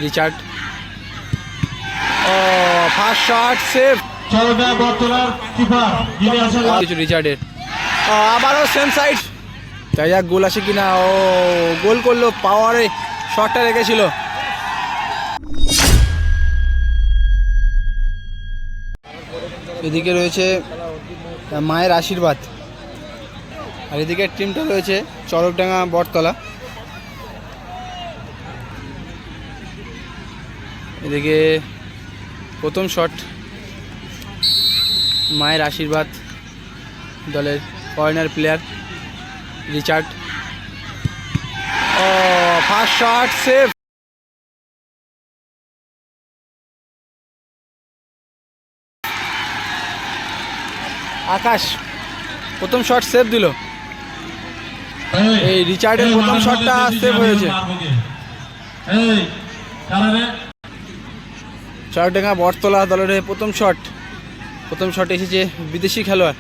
Richard, ও first shot save কিছু রিচার্ডের, আবারও same side. তাই যাক গোল আসে কিনা, ও গোল করলো, পাওয়ারে শটটা রেখেছিল। এদিকে রয়েছে মায়ের আশীর্বাদ, আর এদিকে টিমটা রয়েছে চরকডাঙ্গা বটতলা। এদিকে প্রথম শট মায়ের আশীর্বাদ দলের ফরেনার প্লেয়ার রিচার্ড, ও ফার্স্ট শট সেভ। আকাশ প্রথম শট সেভ দিল, এই রিচার্ডের প্রথম শটটা সেভ হয়েছে। চরকডাঙ্গা বটতলা দলের প্রথম শট এসেছে বিদেশি খেলোয়াড়,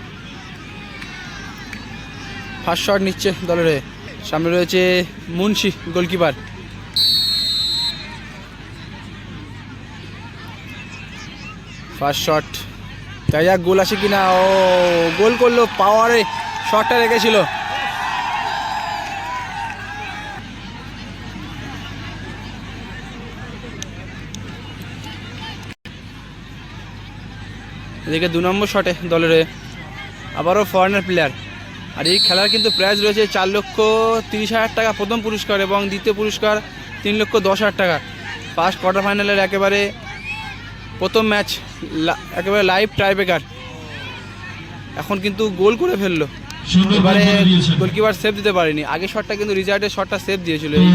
ফার্স্ট শট নিচ্ছে দলের। সামনে রয়েছে মুন্সি গোলকিপার, ফার্স্ট শট। তাই যাক গোল আসে কিনা, ও গোল করলো, পাওয়ারে শটটা রেখেছিল। এদিকে 2 নম্বর শটে দলের আবারও ফরেনার প্লেয়ার, আর এই খেলার কিন্তু প্রাইজ রয়েছে 4,30,000 টাকা প্রথম পুরস্কার এবং দ্বিতীয় পুরস্কার 3,10,000 টাকা। ফার্স্ট কোয়ার্টার ফাইনালের একেবারে প্রথম ম্যাচ, একেবারে লাইভ টাইব্রেকার। এখন কিন্তু গোল করে ফেললো, এবারে গোলকিপার সেভ দিতে পারেনি। আগের শটটা কিন্তু রিচার্ডের শটটা সেভ দিয়েছিল এই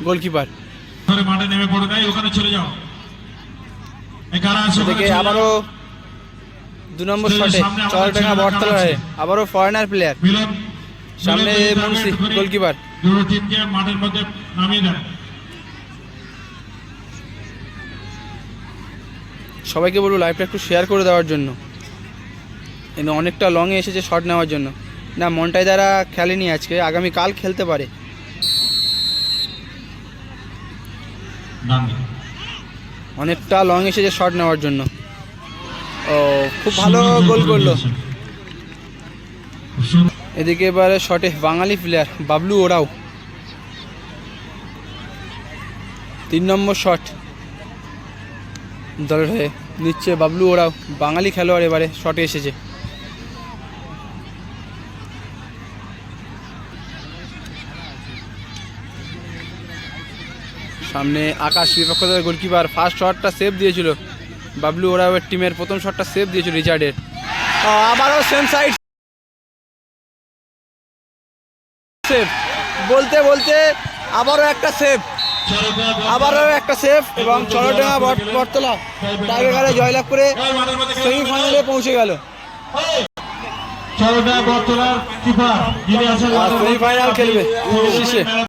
গোলকিপার। এদিকে আবারও 2 নম্বর শটে চরকডাঙ্গা বটতলা হয়ে আবারও ফরেনার প্লেয়ার, সামনে মুন্সি গোলকিপার। সবাইকে বলবো লাইভটা একটু শেয়ার করে দেওয়ার জন্য, অনেকটা লংয়ে এসেছে শট নেওয়ার জন্য। না, মন্টাই দ্বারা খেলেনি আজকে, আগামীকাল খেলতে পারে। অনেকটা লং এসেছে শট নেওয়ার জন্য, ও খুব ভালো গোল করলো। এদিকে এবারে শটে বাঙালি প্লেয়ার বাবলু ওরাও, 3 নম্বর শট দলের হয়ে নিচ্ছে বাবলু ওরাও, বাঙালি খেলোয়াড় এবারে শটে এসেছে। সামনে আকাশ বিপক্ষ দলের গোলকিপার, ফার্স্ট শটটা সেভ দিয়েছিল বাবলু ওরাওয়ের টিমের, প্রথম শটটা সেভ দিয়েছিল রিচার্ডের। আবারও সেম সাইড সেভ, বলতে বলতে আবারও একটা সেভ এবং চরকডাঙ্গা বটতলা টাইব্রেকারে জয়লাভ করে সেমিফাইনালে পৌঁছে গেল। সেমিফাইনাল খেলবে শীর্ষে।